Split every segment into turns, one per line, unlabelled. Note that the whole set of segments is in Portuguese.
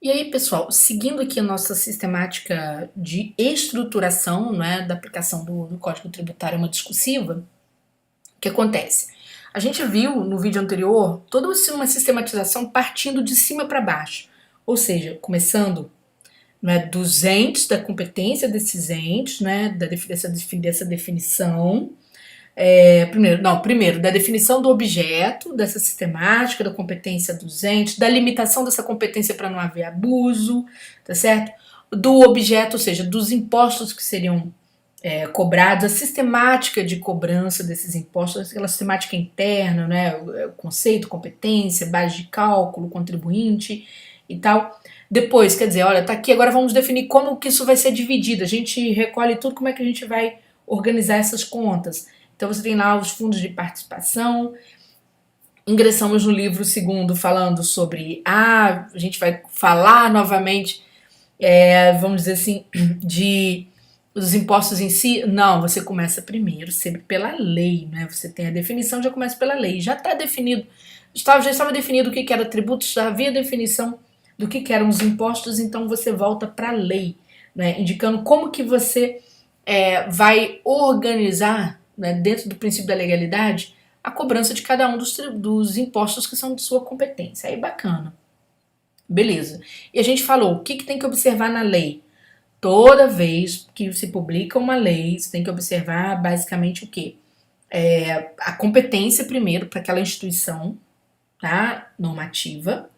E aí, pessoal, seguindo aqui a nossa sistemática de estruturação, né, da aplicação do Código Tributário uma discursiva, o que acontece? A gente viu no vídeo anterior toda uma sistematização partindo de cima para baixo, ou seja, começando, né, dos entes, da competência desses entes, né, dessa definição, primeiro, da definição do objeto, dessa sistemática, da competência dos entes, da limitação dessa competência para não haver abuso, tá certo? Do objeto, ou seja, dos impostos que seriam cobrados, a sistemática de cobrança desses impostos, aquela sistemática interna, né? O conceito, competência, base de cálculo, contribuinte e tal. Depois, quer dizer, olha, tá aqui, agora vamos definir como que isso vai ser dividido. A gente recolhe tudo, como é que a gente vai organizar essas contas. Então você tem lá os fundos de participação. Ingressamos no livro segundo falando sobre a gente vai falar novamente, vamos dizer assim, de os impostos em si. Não, você começa primeiro, sempre pela lei, né? Você tem a definição, já começa pela lei. Já está definido, já estava definido o que era tributo, já havia definição do que eram os impostos, então você volta para a lei, né? Indicando como que você vai organizar, né, dentro do princípio da legalidade, a cobrança de cada um dos impostos que são de sua competência. Aí bacana. Beleza. E a gente falou o que tem que observar na lei. Toda vez que se publica uma lei, você tem que observar basicamente o quê? A competência primeiro para aquela instituição, tá? Normativa.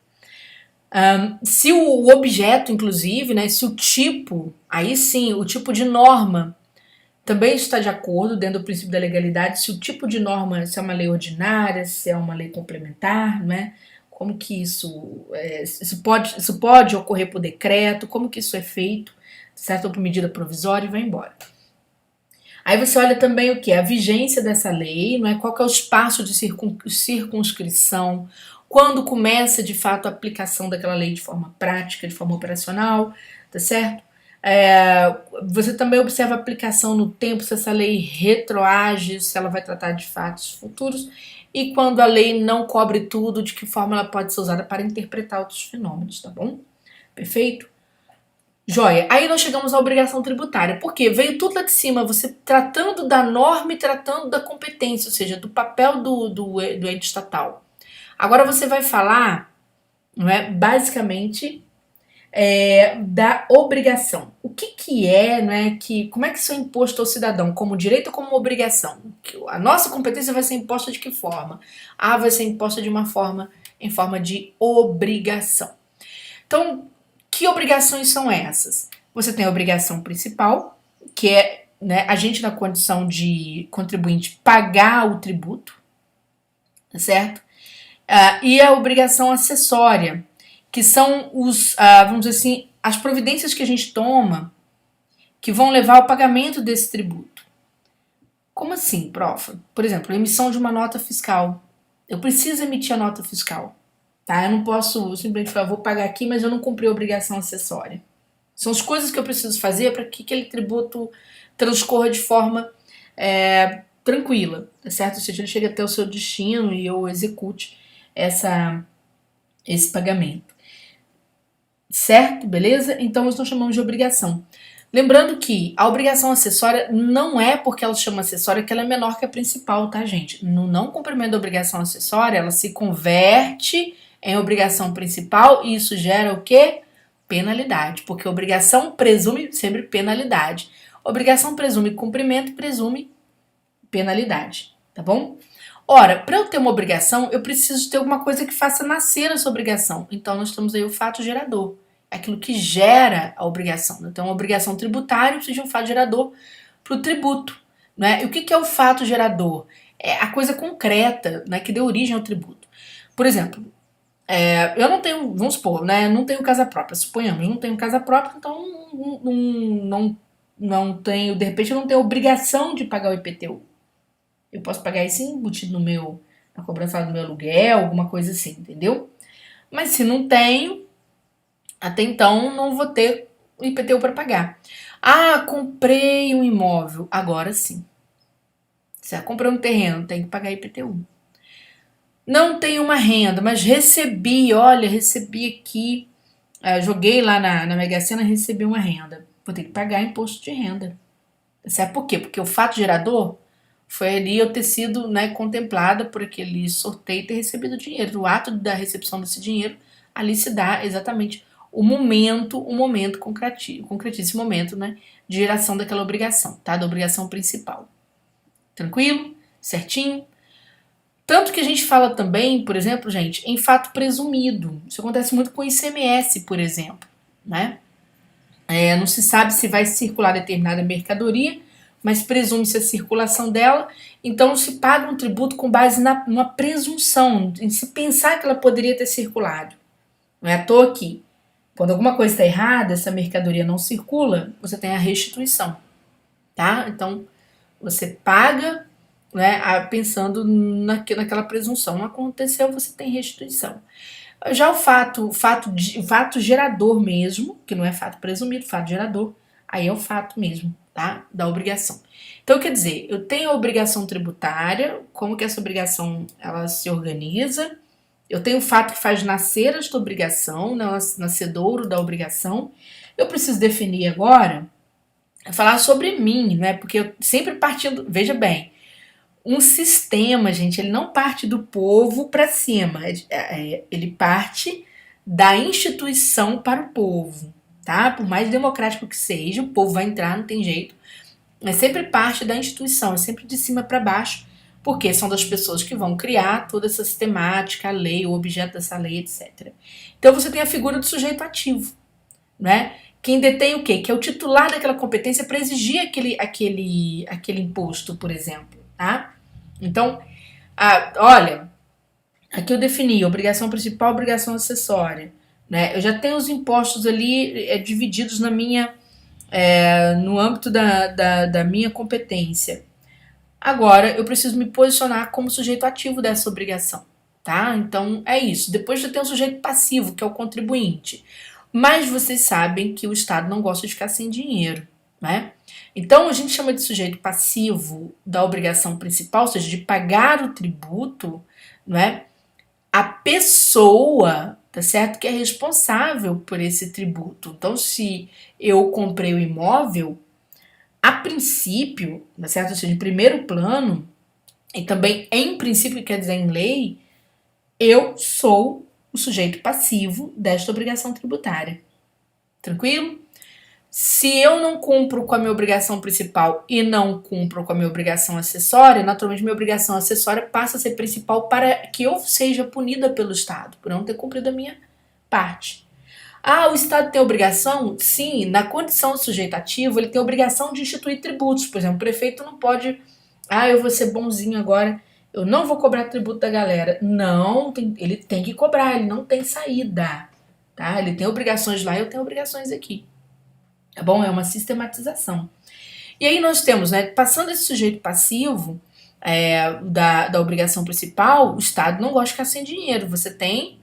Se o objeto, inclusive, né? Se o tipo, aí sim, o tipo de norma também está de acordo dentro do princípio da legalidade, se o tipo de norma, se é uma lei ordinária, se é uma lei complementar, né? Como que isso pode ocorrer por decreto, como que isso é feito, certo? Ou por medida provisória e vai embora. Aí você olha também o que? A vigência dessa lei, não é? Qual que é o espaço de circunscrição, quando começa de fato a aplicação daquela lei de forma prática, de forma operacional, tá certo? Você também observa a aplicação no tempo, se essa lei retroage, se ela vai tratar de fatos futuros, e quando a lei não cobre tudo, de que forma ela pode ser usada para interpretar outros fenômenos, tá bom? Perfeito? Joia. Aí nós chegamos à obrigação tributária. Por quê? Veio tudo lá de cima, você tratando da norma e tratando da competência, ou seja, do papel do ente estatal. Agora você vai falar, não é, basicamente, da obrigação. O que é, não é, como é que isso é imposto ao cidadão, como direito ou como obrigação? A nossa competência vai ser imposta de que forma? Vai ser imposta de uma forma, em forma de obrigação. Então, que obrigações são essas? Você tem a obrigação principal, que é, né, a gente na condição de contribuinte pagar o tributo, tá certo? E a obrigação acessória, que são vamos dizer assim, as providências que a gente toma que vão levar ao pagamento desse tributo. Como assim, prof? Por exemplo, a emissão de uma nota fiscal. Eu preciso emitir a nota fiscal. Tá? Eu não posso simplesmente falar, vou pagar aqui, mas eu não cumpri a obrigação acessória. São as coisas que eu preciso fazer para que aquele tributo transcorra de forma tranquila, tá certo? Ou seja, ele chegue até o seu destino e eu execute esse pagamento. Certo? Beleza? Então, nós chamamos de obrigação. Lembrando que a obrigação acessória não é porque ela chama acessória que ela é menor que a principal, tá, gente? No não cumprimento da obrigação acessória, ela se converte em obrigação principal e isso gera o quê? Penalidade, porque obrigação presume sempre penalidade. Obrigação presume cumprimento, presume penalidade, tá bom? Ora, para eu ter uma obrigação, eu preciso ter alguma coisa que faça nascer essa obrigação. Então, nós temos aí o fato gerador. É aquilo que gera a obrigação. Então, a obrigação tributária precisa de um fato gerador para o tributo. Né? E o que é o fato gerador? É a coisa concreta, né, que deu origem ao tributo. Por exemplo, eu não tenho, vamos supor, né, não tenho casa própria, suponhamos, não tenho casa própria, então não tenho, de repente eu não tenho obrigação de pagar o IPTU. Eu posso pagar isso embutido na cobrança do meu aluguel, alguma coisa assim, entendeu? Mas se não tenho, até então não vou ter o IPTU para pagar. Comprei um imóvel, agora sim. Se eu comprei um terreno, tem que pagar IPTU. Não tenho uma renda, mas recebi aqui joguei lá na Mega Sena e recebi uma renda. Vou ter que pagar imposto de renda. Sabe por quê? Porque o fato gerador foi ali eu ter sido, né, contemplada por aquele sorteio e ter recebido dinheiro. O ato da recepção desse dinheiro, ali se dá exatamente o momento concreto, esse momento, né, de geração daquela obrigação, tá? Da obrigação principal. Tranquilo? Certinho? Tanto que a gente fala também, por exemplo, gente, em fato presumido. Isso acontece muito com o ICMS, por exemplo, né? Não se sabe se vai circular determinada mercadoria, mas presume-se a circulação dela, então se paga um tributo com base numa presunção, em se pensar que ela poderia ter circulado. Não é à toa que, quando alguma coisa está errada, essa mercadoria não circula, você tem a restituição, tá? Então, você paga, né, pensando naquela presunção. Não aconteceu, você tem restituição. Já o fato gerador mesmo, que não é fato presumido, fato gerador, aí é o fato mesmo, tá? Da obrigação. Então, quer dizer, eu tenho a obrigação tributária, como que essa obrigação ela se organiza, eu tenho o fato que faz nascer esta obrigação, né, nascedouro da obrigação. Eu preciso definir agora, falar sobre mim, né? Porque eu sempre partindo, veja bem, um sistema, gente, ele não parte do povo para cima, ele parte da instituição para o povo, tá? Por mais democrático que seja, o povo vai entrar, não tem jeito, mas sempre parte da instituição, é sempre de cima para baixo, porque são das pessoas que vão criar toda essa sistemática, a lei, o objeto dessa lei, etc. Então você tem a figura do sujeito ativo, né? Quem detém o quê? Que é o titular daquela competência para exigir aquele imposto, por exemplo, tá? Então, olha, aqui eu defini obrigação principal, obrigação acessória, né? Eu já tenho os impostos ali divididos no âmbito da minha competência. Agora, eu preciso me posicionar como sujeito ativo dessa obrigação, tá? Então, é isso. Depois já tem o sujeito passivo, que é o contribuinte. Mas vocês sabem que o Estado não gosta de ficar sem dinheiro, né? Então, a gente chama de sujeito passivo da obrigação principal, ou seja, de pagar o tributo, né? A pessoa, tá certo? Que é responsável por esse tributo. Então, se eu comprei o imóvel, a princípio, tá certo? Ou seja, em primeiro plano, e também em princípio, quer dizer em lei, eu sou o sujeito passivo desta obrigação tributária. Tranquilo? Se eu não cumpro com a minha obrigação principal e não cumpro com a minha obrigação acessória, naturalmente minha obrigação acessória passa a ser principal para que eu seja punida pelo Estado, por não ter cumprido a minha parte. O Estado tem obrigação? Sim, na condição de sujeito ativo, ele tem obrigação de instituir tributos. Por exemplo, o prefeito não pode, eu vou ser bonzinho agora, eu não vou cobrar tributo da galera. Não, ele tem que cobrar, ele não tem saída, tá? Ele tem obrigações lá, eu tenho obrigações aqui. Tá bom? É uma sistematização. E aí nós temos, né, passando esse sujeito passivo da obrigação principal, o Estado não gosta de ficar sem dinheiro. Você tem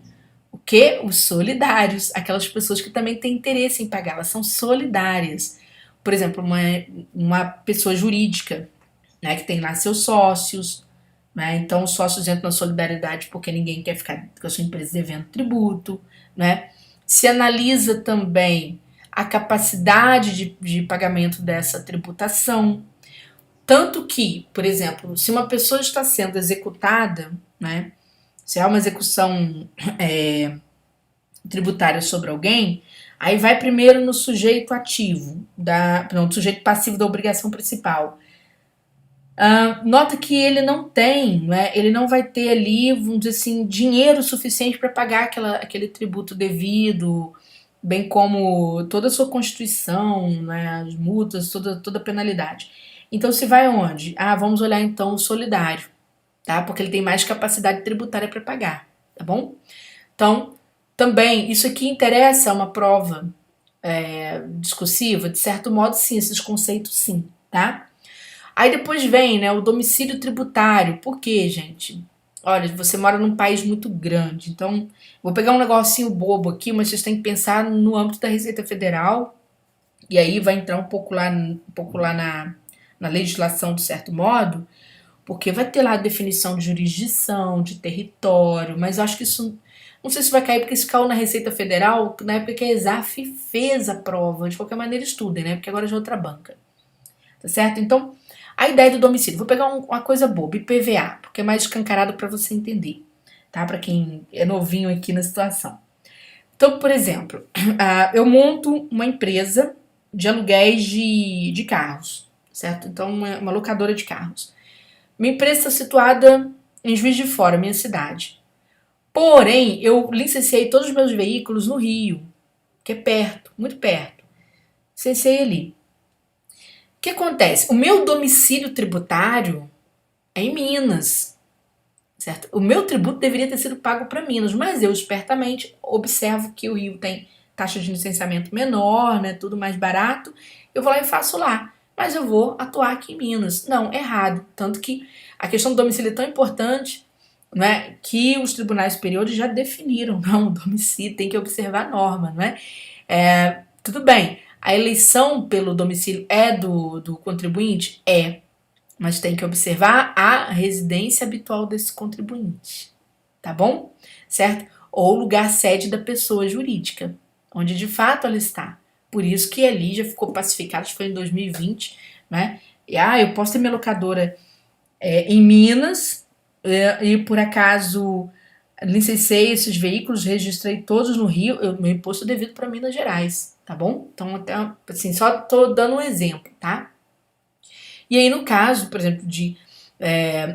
o quê? Os solidários, aquelas pessoas que também têm interesse em pagar, elas são solidárias. Por exemplo, uma pessoa jurídica, né, que tem lá seus sócios, né, então os sócios entram na solidariedade porque ninguém quer ficar com a sua empresa devendo tributo, né. Se analisa também a capacidade de pagamento dessa tributação, tanto que, por exemplo, se uma pessoa está sendo executada, né, se há uma execução tributária sobre alguém, aí vai primeiro no sujeito ativo, no sujeito passivo da obrigação principal. Nota que ele não tem, né, ele não vai ter ali, vamos dizer assim, dinheiro suficiente para pagar aquele tributo devido, bem como toda a sua constituição, né, as multas, toda a penalidade. Então se vai onde? Vamos olhar então o solidário, tá? Porque ele tem mais capacidade tributária para pagar, tá bom? Então, também, isso aqui interessa uma prova discursiva? De certo modo, sim, esses conceitos sim, tá? Aí depois vem, né, o domicílio tributário. Por quê, gente? Olha, você mora num país muito grande, então vou pegar um negocinho bobo aqui, mas vocês têm que pensar no âmbito da Receita Federal, e aí vai entrar um pouco lá na legislação, de certo modo, porque vai ter lá a definição de jurisdição, de território, mas eu acho que isso Não sei se vai cair porque isso caiu na Receita Federal, na época que a ESAF fez a prova. De qualquer maneira, estudem, né? Porque agora já é outra banca. Tá certo? Então, a ideia do domicílio. Vou pegar uma coisa boba, IPVA, porque é mais escancarado para você entender, tá? Para quem é novinho aqui na situação. Então, por exemplo, eu monto uma empresa de aluguéis de carros, certo? Então, uma locadora de carros. Minha empresa está situada em Juiz de Fora, minha cidade. Porém, eu licenciei todos os meus veículos no Rio, que é perto, muito perto. Licenciei ali. O que acontece? O meu domicílio tributário é em Minas, certo? O meu tributo deveria ter sido pago para Minas, mas eu espertamente observo que o Rio tem taxa de licenciamento menor, né, tudo mais barato, eu vou lá e faço lá, mas eu vou atuar aqui em Minas. Não, errado. Tanto que a questão do domicílio é tão importante, né, que os tribunais superiores já definiram, não, o domicílio tem que observar a norma, não é? Tudo bem, a eleição pelo domicílio é do contribuinte? É, mas tem que observar a residência habitual desse contribuinte, tá bom? Certo? Ou lugar sede da pessoa jurídica, onde de fato ela está. Por isso que ali já ficou pacificado, acho que foi em 2020, né? E eu posso ter minha locadora em Minas e por acaso licenciei esses veículos, registrei todos no Rio, meu imposto é devido para Minas Gerais, tá bom? Então, até, assim, só tô dando um exemplo, tá? E aí, no caso, por exemplo, de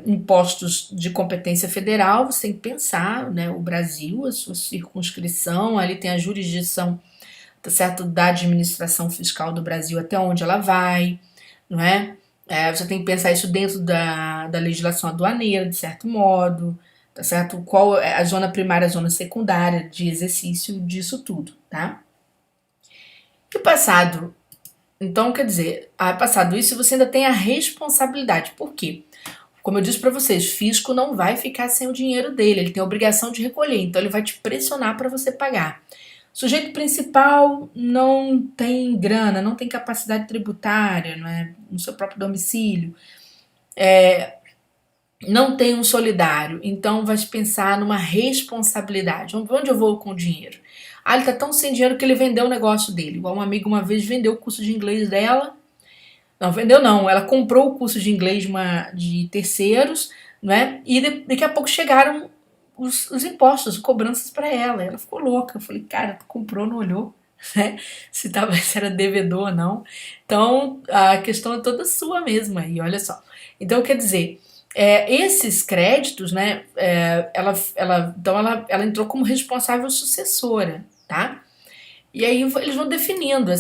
impostos de competência federal, você tem que pensar, né, o Brasil, a sua circunscrição, ali tem a jurisdição, tá certo, da administração fiscal do Brasil, até onde ela vai, não é? Você tem que pensar isso dentro da legislação aduaneira, de certo modo, tá certo? Qual é a zona primária, a zona secundária de exercício disso tudo, tá? E passado, então, quer dizer, passado isso, você ainda tem a responsabilidade. Por quê? Como eu disse para vocês, fisco não vai ficar sem o dinheiro dele, ele tem a obrigação de recolher, então ele vai te pressionar para você pagar. Sujeito principal não tem grana, não tem capacidade tributária, não é, no seu próprio domicílio, não tem um solidário, então vai pensar numa responsabilidade. Onde eu vou com o dinheiro? Ele tá tão sem dinheiro que ele vendeu o negócio dele. Igual uma amiga uma vez vendeu o curso de inglês dela. Não, vendeu não. Ela comprou o curso de inglês de terceiros, né? E daqui a pouco chegaram os impostos, cobranças para ela. Ela ficou louca. Eu falei, cara, tu comprou, não olhou, né? Se era devedor ou não. Então, a questão é toda sua mesmo aí, olha só. Então, quer dizer, esses créditos, né? Ela entrou como responsável sucessora, tá? E aí eles vão definindo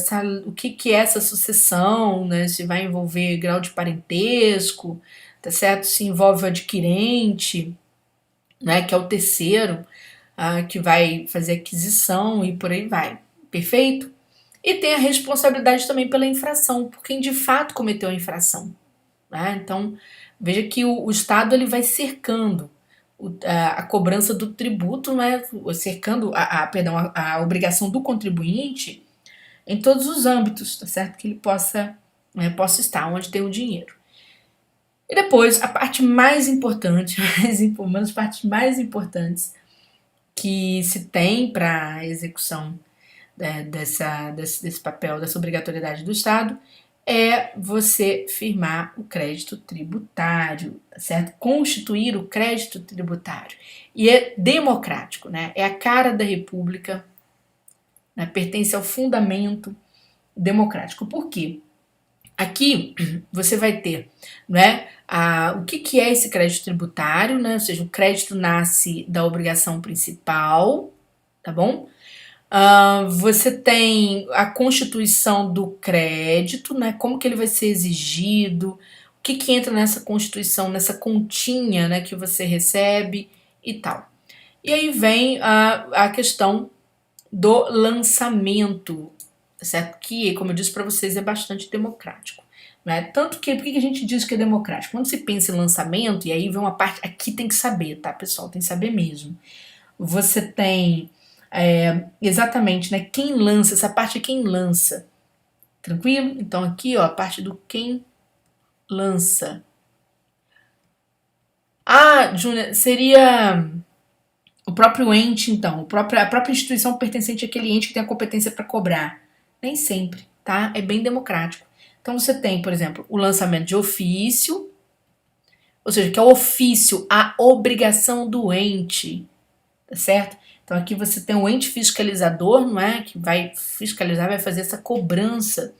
o que é essa sucessão, né? Se vai envolver grau de parentesco, tá certo? Se envolve o adquirente, né? Que é o terceiro, que vai fazer aquisição e por aí vai. Perfeito? E tem a responsabilidade também pela infração, por quem de fato cometeu a infração, né? Então, veja que o Estado ele vai cercando a cobrança do tributo, né, cercando a obrigação do contribuinte em todos os âmbitos, tá certo? Que ele possa estar onde tem o dinheiro. E depois, a parte mais importante, uma das partes mais importantes que se tem para a execução desse papel, dessa obrigatoriedade do Estado, é você firmar o crédito tributário, tá certo? Constituir o crédito tributário. E é democrático, né? É a cara da República, né? Pertence ao fundamento democrático. Por quê? Aqui você vai ter, né, o que é esse crédito tributário, né? Ou seja, o crédito nasce da obrigação principal, tá bom? Você tem a constituição do crédito, né? Como que ele vai ser exigido, o que entra nessa constituição, nessa continha, né, que você recebe e tal. E aí vem a questão do lançamento, certo? Que, como eu disse para vocês, é bastante democrático. Né? Tanto que, por que a gente diz que é democrático? Quando se pensa em lançamento, e aí vem uma parte, aqui tem que saber, tá, pessoal? Tem que saber mesmo. Você tem exatamente, né? Quem lança, essa parte é quem lança. Tranquilo? Então aqui, ó, a parte do quem lança. Júnior, seria O próprio ente, então, a própria instituição pertencente àquele ente que tem a competência para cobrar. Nem sempre, tá? É bem democrático. Então você tem, por exemplo, o lançamento de ofício, ou seja, que é o ofício, a obrigação do ente, tá certo? Então aqui você tem o ente fiscalizador, não é? Que vai fiscalizar, vai fazer essa cobrança,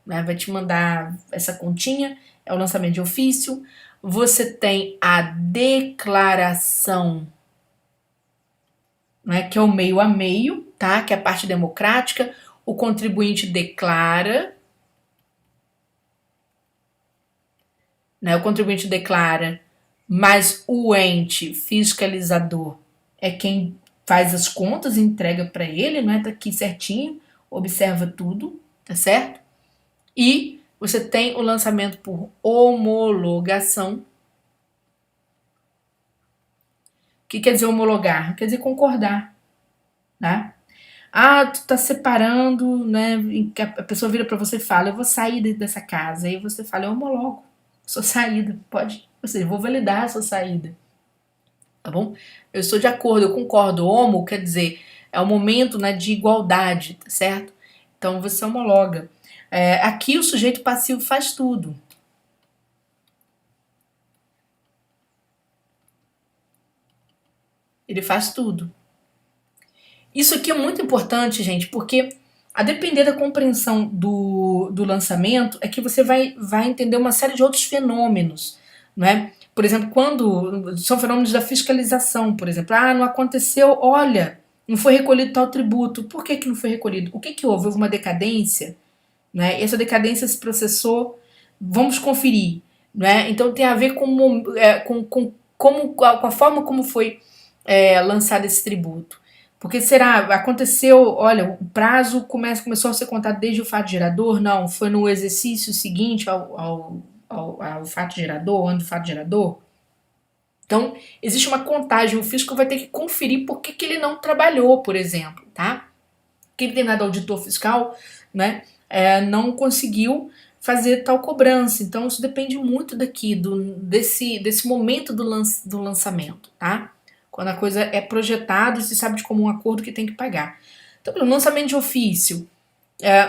né? Vai te mandar essa continha, é o lançamento de ofício. Você tem a declaração, né? Que é o meio a meio, tá? Que é a parte democrática. O contribuinte declara, né? O contribuinte declara, mas o ente fiscalizador é quem faz as contas e entrega para ele, não é? Tá aqui certinho, observa tudo, tá certo? E você tem o lançamento por homologação. O que quer dizer homologar? Quer dizer concordar, né? Ah, tu tá separando, né? A pessoa vira para você e fala, eu vou sair dessa casa. Aí você fala, eu homologo, sua saída, pode. Ou seja, eu vou validar a sua saída, tá bom? Eu estou de acordo, eu concordo. Homo quer dizer, é o momento, né, de igualdade, tá certo? Então você homologa. Aqui o sujeito passivo faz tudo. Ele faz tudo. Isso aqui é muito importante, gente, porque a depender da compreensão do lançamento é que você vai entender uma série de outros fenômenos, não é? Por exemplo, quando são fenômenos da fiscalização, por exemplo, não aconteceu, olha, não foi recolhido tal tributo, por que não foi recolhido? O que houve? Houve uma decadência, né? E essa decadência se processou, vamos conferir, né? Então tem a ver com a forma como foi lançado esse tributo. Porque aconteceu, olha, o prazo começou a ser contado desde o fato gerador? Não, foi no exercício seguinte ao fato gerador, ano do fato gerador? Então, existe uma contagem, o fisco vai ter que conferir por que ele não trabalhou, por exemplo, tá? Que determinado auditor fiscal, né, não conseguiu fazer tal cobrança. Então, isso depende muito daqui, desse momento do lançamento, tá? Quando a coisa é projetada e se sabe de comum acordo que tem que pagar. Então, no lançamento de ofício,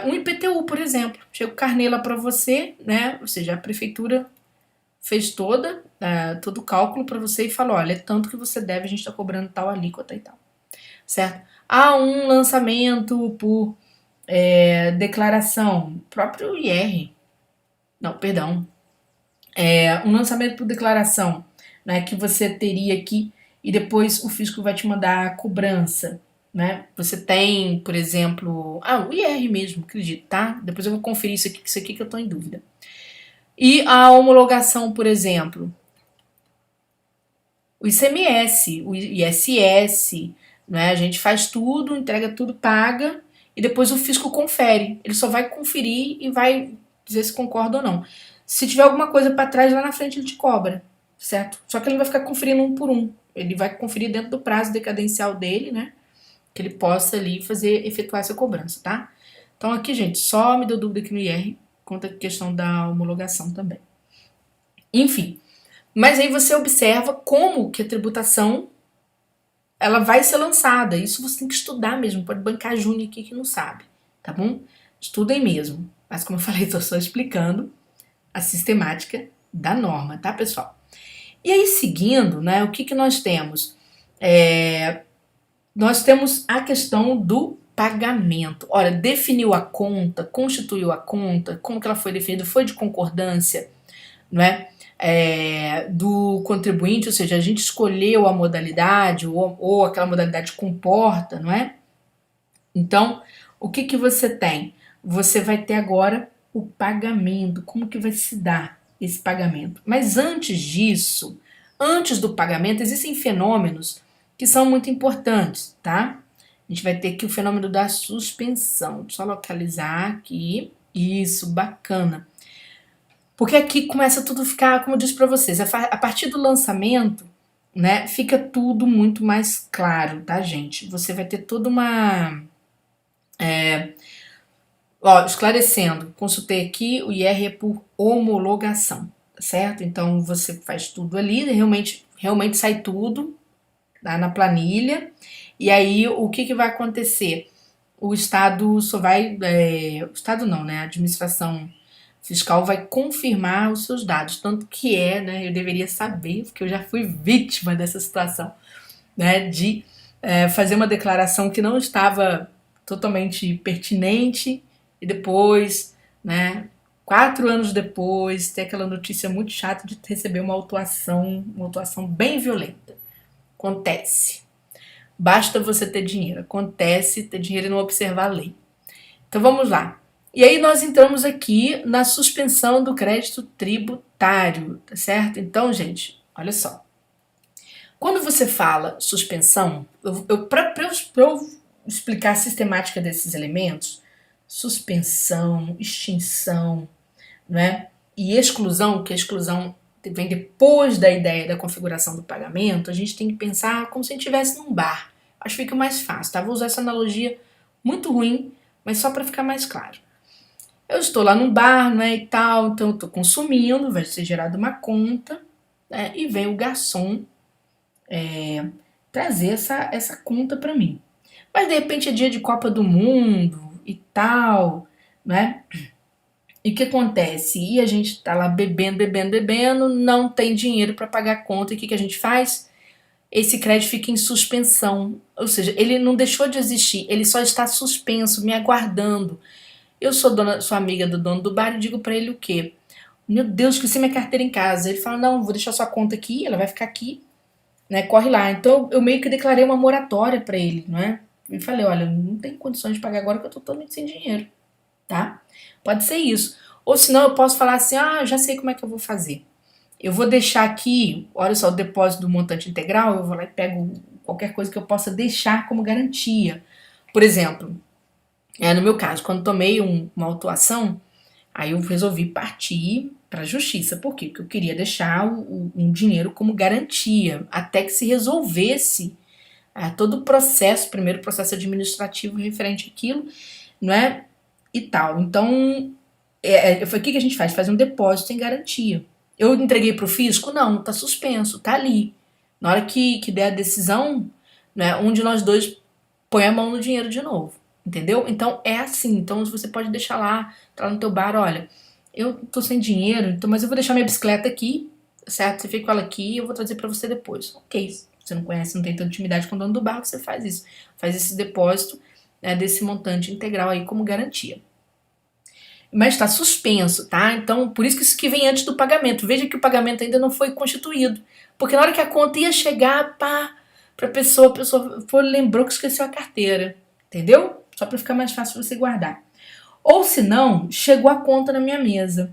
um IPTU, por exemplo, chega o carnê lá para você, né? Ou seja, a prefeitura fez todo o cálculo para você e falou, olha, é tanto que você deve, a gente está cobrando tal alíquota e tal, certo? Há um lançamento por declaração, próprio IR, não, perdão, um lançamento por declaração, né, que você teria aqui e depois o fisco vai te mandar a cobrança, né? Você tem, por exemplo, o IR mesmo, acredito, tá? Depois eu vou conferir isso aqui que eu tô em dúvida. E a homologação, por exemplo, o ICMS, o ISS, né? A gente faz tudo, entrega tudo, paga e depois o fisco confere. Ele só vai conferir e vai dizer se concorda ou não. Se tiver alguma coisa para trás, lá na frente ele te cobra, certo? Só que ele não vai ficar conferindo um por um. Ele vai conferir dentro do prazo decadencial dele, né? Que ele possa ali efetuar essa cobrança, tá? Então aqui, gente, só me deu dúvida aqui no IR quanto à questão da homologação também. Enfim, mas aí você observa como que a tributação ela vai ser lançada. Isso você tem que estudar mesmo. Pode bancar Júnior aqui que não sabe, tá bom? Estudem mesmo. Mas como eu falei, estou só explicando a sistemática da norma, tá, pessoal? E aí, seguindo, né, o que nós temos? Nós temos a questão do pagamento. Olha, definiu a conta, constituiu a conta, como que ela foi definida? Foi de concordância, não é? Do contribuinte, ou seja, a gente escolheu a modalidade ou aquela modalidade comporta, não é? Então, o que você tem? Você vai ter agora o pagamento, como que vai se dar esse pagamento. Mas antes disso, antes do pagamento, existem fenômenos que são muito importantes, tá? A gente vai ter aqui o fenômeno da suspensão. Deixa eu só localizar aqui. Isso, bacana. Porque aqui começa tudo a ficar, como eu disse para vocês, a partir do lançamento, né, fica tudo muito mais claro, tá, gente? Você vai ter toda uma... esclarecendo, consultei aqui, o IR é por homologação, tá certo? Então você faz tudo ali, realmente sai tudo, tá? Na planilha. E aí, o que vai acontecer? O Estado só vai. O Estado não, né? A administração fiscal vai confirmar os seus dados. Tanto que né? Eu deveria saber, porque eu já fui vítima dessa situação, né? De fazer uma declaração que não estava totalmente pertinente e depois, né? 4 anos depois, ter aquela notícia muito chata de receber uma autuação bem violenta. Acontece. Basta você ter dinheiro. Acontece ter dinheiro e não observar a lei. Então vamos lá. E aí nós entramos aqui na suspensão do crédito tributário, tá certo? Então, gente, olha só. Quando você fala suspensão, para eu explicar a sistemática desses elementos, suspensão, extinção, né? E exclusão, que a exclusão vem depois da ideia da configuração do pagamento, a gente tem que pensar como se a gente estivesse num bar. Acho que fica mais fácil, tá? Vou usar essa analogia muito ruim, mas só para ficar mais claro. Eu estou lá no bar, né, e tal, então eu estou consumindo, vai ser gerada uma conta, né, e vem o garçom trazer essa conta para mim. Mas de repente é dia de Copa do Mundo e tal, né? E o que acontece? E a gente tá lá bebendo, bebendo, bebendo, não tem dinheiro para pagar a conta. E o que a gente faz? Esse crédito fica em suspensão. Ou seja, ele não deixou de existir, ele só está suspenso, me aguardando. Eu sou amiga do dono do bar e digo para ele o quê? Meu Deus, esqueci minha carteira em casa. Ele fala, não, vou deixar sua conta aqui, ela vai ficar aqui, né? Corre lá. Então eu meio que declarei uma moratória para ele, não é? E falei, olha, não tem condições de pagar agora que eu tô totalmente sem dinheiro, tá? Pode ser isso. Ou senão eu posso falar assim, eu já sei como é que eu vou fazer. Eu vou deixar aqui, olha só, o depósito do montante integral, eu vou lá e pego qualquer coisa que eu possa deixar como garantia. Por exemplo, no meu caso, quando tomei uma autuação, aí eu resolvi partir para a justiça. Por quê? Porque eu queria deixar um dinheiro como garantia, até que se resolvesse todo o processo, primeiro processo administrativo referente àquilo, não é? E tal. Então, foi o que a gente faz? Faz um depósito em garantia. Eu entreguei para o fisco? Não, está suspenso, está ali. Na hora que der a decisão, né, um de nós dois põe a mão no dinheiro de novo. Entendeu? Então é assim. Então você pode deixar lá, tá lá no teu bar, olha, eu tô sem dinheiro, então, mas eu vou deixar minha bicicleta aqui, certo? Você fica com ela aqui e eu vou trazer para você depois. Ok, você não conhece, não tem tanta intimidade com o dono do bar, você faz isso. Faz esse depósito, né, desse montante integral aí como garantia. Mas está suspenso, tá? Então, por isso que isso que vem antes do pagamento. Veja que o pagamento ainda não foi constituído. Porque na hora que a conta ia chegar, pá, a pessoa lembrou que esqueceu a carteira. Entendeu? Só para ficar mais fácil você guardar. Ou se não, chegou a conta na minha mesa.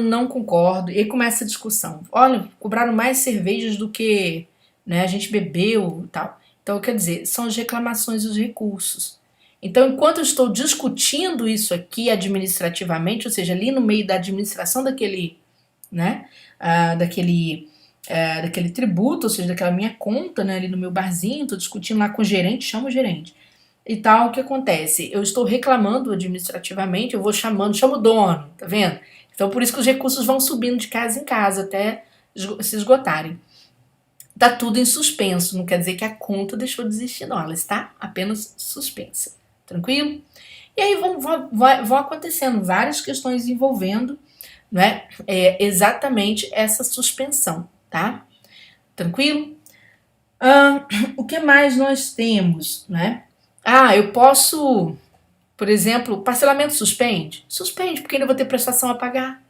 Não concordo. E aí começa a discussão. Olha, cobraram mais cervejas do que, né, a gente bebeu e tal. Então, quer dizer, são as reclamações e os recursos. Então, enquanto eu estou discutindo isso aqui administrativamente, ou seja, ali no meio da administração daquele, né, daquele tributo, ou seja, daquela minha conta, né, ali no meu barzinho, estou discutindo lá com o gerente, chamo o gerente. E tal, o que acontece? Eu estou reclamando administrativamente, eu vou chamo o dono, tá vendo? Então, por isso que os recursos vão subindo de casa em casa até se esgotarem. Tá tudo em suspenso, não quer dizer que a conta deixou de existir, não. Ela está apenas suspensa. Tranquilo? E aí vão acontecendo várias questões envolvendo, né, exatamente essa suspensão, tá? Tranquilo? O que mais nós temos, né? Eu posso, por exemplo, parcelamento suspende? Suspende, porque ainda vou ter prestação a pagar.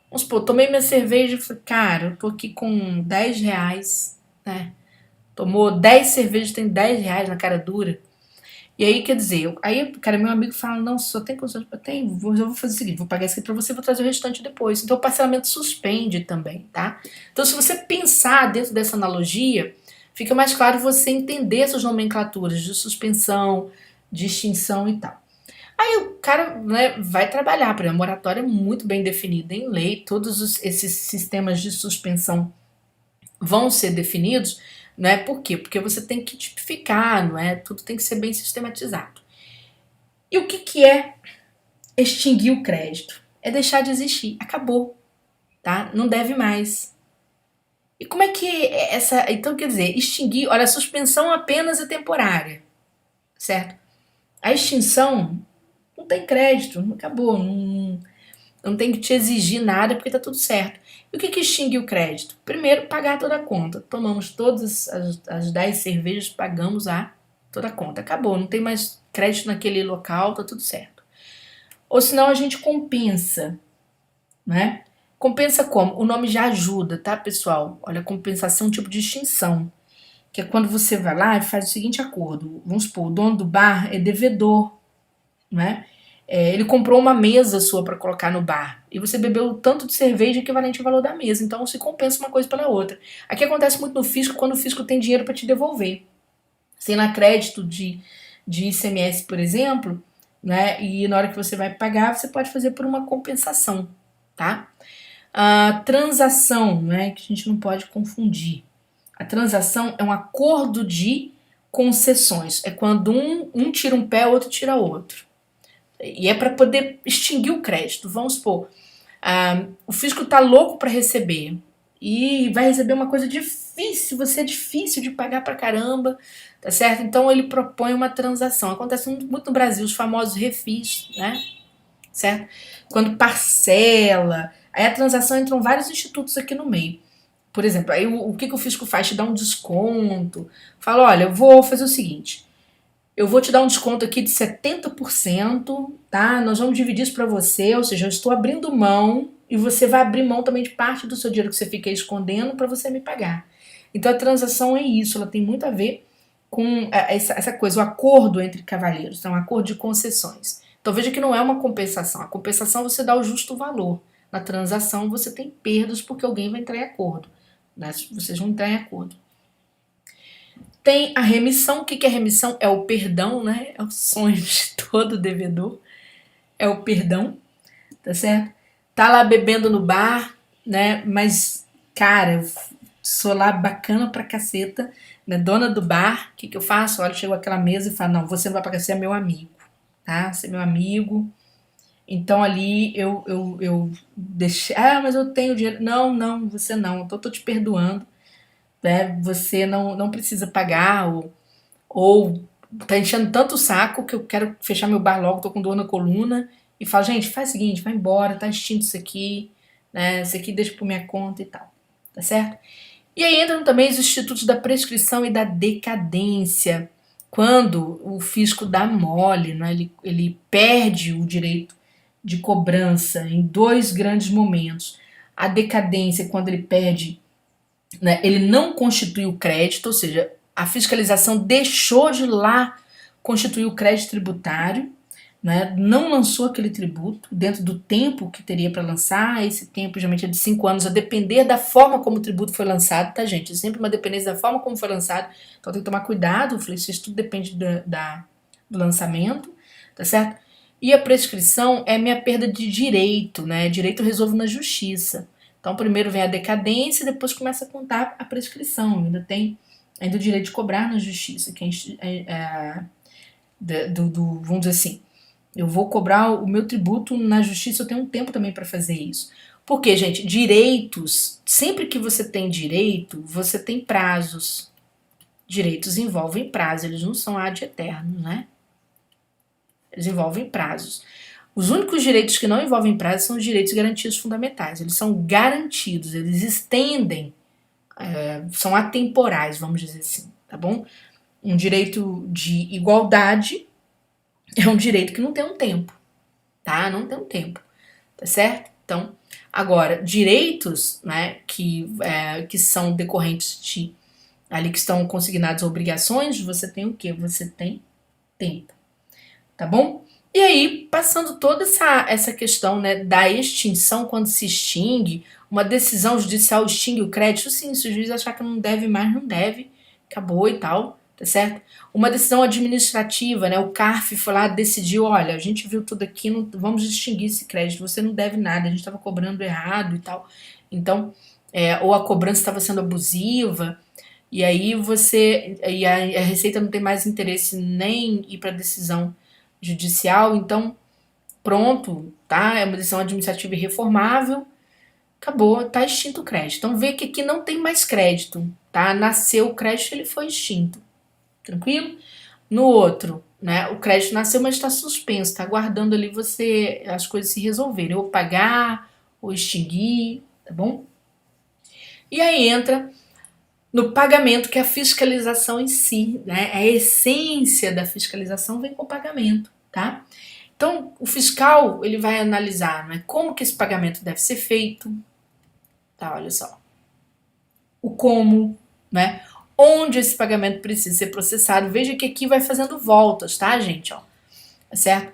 Vamos supor, tomei minha cerveja e falei, cara, eu tô aqui com R$10, né? Tomou 10 cervejas, tem R$10 na cara dura. E aí, quer dizer, cara, meu amigo fala, não, só tem condições, eu vou fazer o seguinte, vou pagar isso aqui pra você, vou trazer o restante depois. Então o parcelamento suspende também, tá? Então se você pensar dentro dessa analogia, fica mais claro você entender essas nomenclaturas de suspensão, de extinção e tal. Aí o cara, né, vai trabalhar, porque a moratória é muito bem definida em lei, todos esses sistemas de suspensão vão ser definidos, né? Por quê? Porque você tem que tipificar, não é? Tudo tem que ser bem sistematizado. E o que é extinguir o crédito? É deixar de existir. Acabou, tá? Não deve mais. E como é que essa. Então, quer dizer, extinguir. Olha, a suspensão apenas é temporária, certo? A extinção não tem crédito, não acabou, não tem que te exigir nada porque tá tudo certo. E o que extingue o crédito? Primeiro, pagar toda a conta. Tomamos todas as 10 cervejas, pagamos toda a conta. Acabou, não tem mais crédito naquele local, tá tudo certo. Ou senão a gente compensa, né? Compensa como? O nome já ajuda, tá, pessoal? Olha, compensação é um tipo de extinção, que é quando você vai lá e faz o seguinte acordo. Vamos supor, o dono do bar é devedor, né? Ele comprou uma mesa sua para colocar no bar e você bebeu tanto de cerveja equivalente ao valor da mesa, então se compensa uma coisa pela outra. Aqui acontece muito no fisco quando o fisco tem dinheiro para te devolver. Sem na crédito de ICMS, por exemplo, né? E na hora que você vai pagar, você pode fazer por uma compensação, tá? A transação, né? Que a gente não pode confundir. A transação é um acordo de concessões. É quando um tira um pé, o outro tira outro. E é para poder extinguir o crédito. Vamos supor, o fisco tá louco para receber e vai receber uma coisa difícil, você é difícil de pagar pra caramba, tá certo? Então ele propõe uma transação. Acontece muito no Brasil, os famosos refis, né? Certo? Quando parcela, aí a transação entram vários institutos aqui no meio. Por exemplo, aí o que o fisco faz? Te dá um desconto. Fala, olha, eu vou fazer o seguinte, eu vou te dar um desconto aqui de 70%, tá? Nós vamos dividir isso para você, ou seja, eu estou abrindo mão e você vai abrir mão também de parte do seu dinheiro que você fica escondendo para você me pagar. Então a transação é isso, ela tem muito a ver com essa coisa, o acordo entre cavalheiros, então um acordo de concessões. Então veja que não é uma compensação. A compensação você dá o justo valor. Na transação você tem perdas porque alguém vai entrar em acordo, né? Vocês vão entrar em acordo. Tem a remissão. O que é remissão? É o perdão, né? É o sonho de todo devedor. É o perdão, tá certo? Tá lá bebendo no bar, né? Mas, cara, eu sou lá bacana pra caceta, né? Dona do bar, o que eu faço? Olha, chego àquela mesa e falo, não, você não vai pagar, você é meu amigo, tá? Você é meu amigo. Então ali eu deixei, mas eu tenho dinheiro. Não, você não, então eu tô te perdoando, né? Você não precisa pagar, ou tá enchendo tanto o saco que eu quero fechar meu bar logo, tô com dor na coluna. E falo, gente, faz o seguinte, vai embora, tá extinto isso aqui, né? Isso aqui deixa por minha conta e tal, tá certo? E aí entram também os institutos da prescrição e da decadência. Quando o fisco dá mole, né? Ele perde o direito de cobrança em dois grandes momentos. A decadência, quando ele perde, né, ele não constitui o crédito, ou seja, a fiscalização deixou de lá constituir o crédito tributário, né, não lançou aquele tributo dentro do tempo que teria para lançar. Esse tempo geralmente é de 5 anos, a depender da forma como o tributo foi lançado, tá, gente? É sempre uma dependência da forma como foi lançado, então tem que tomar cuidado, isso tudo depende do lançamento, tá certo? E a prescrição é minha perda de direito, né? Direito eu resolvo na justiça. Então, primeiro vem a decadência e depois começa a contar a prescrição. Ainda tem o direito de cobrar na justiça, que vamos dizer assim, eu vou cobrar o meu tributo na justiça, eu tenho um tempo também para fazer isso. Porque, gente, direitos, sempre que você tem direito, você tem prazos. Direitos envolvem prazo, eles não são ad eterno, né? Eles envolvem prazos. Os únicos direitos que não envolvem prazo são os direitos e garantias fundamentais. Eles são garantidos, eles estendem, são atemporais, vamos dizer assim, tá bom? Um direito de igualdade é um direito que não tem um tempo, tá? Não tem um tempo, tá certo? Então, agora, direitos, né, que são decorrentes de, ali que estão consignados obrigações, você tem o quê? Você tem tempo, tá bom? E aí, passando toda essa questão, né, da extinção, quando se extingue, uma decisão judicial extingue o crédito, sim, se o juiz achar que não deve mais, não deve, acabou e tal, tá certo? Uma decisão administrativa, né, o CARF foi lá, decidiu, olha, a gente viu tudo aqui, não, vamos extinguir esse crédito, você não deve nada, a gente estava cobrando errado e tal. Então, ou a cobrança estava sendo abusiva, e aí a Receita não tem mais interesse nem ir para decisão judicial, então pronto, tá? É uma decisão administrativa irreformável, acabou, tá extinto o crédito. Então vê que aqui não tem mais crédito, tá? Nasceu o crédito, ele foi extinto. Tranquilo? No outro, né? O crédito nasceu, mas está suspenso, está aguardando ali você as coisas se resolverem, ou pagar, ou extinguir, tá bom? E aí entra no pagamento, que é a fiscalização em si, né? A essência da fiscalização vem com o pagamento, tá? Então, o fiscal, ele vai analisar, né, como que esse pagamento deve ser feito, tá? Olha só. O como, né? Onde esse pagamento precisa ser processado. Veja que aqui vai fazendo voltas, tá, gente? Ó, tá certo?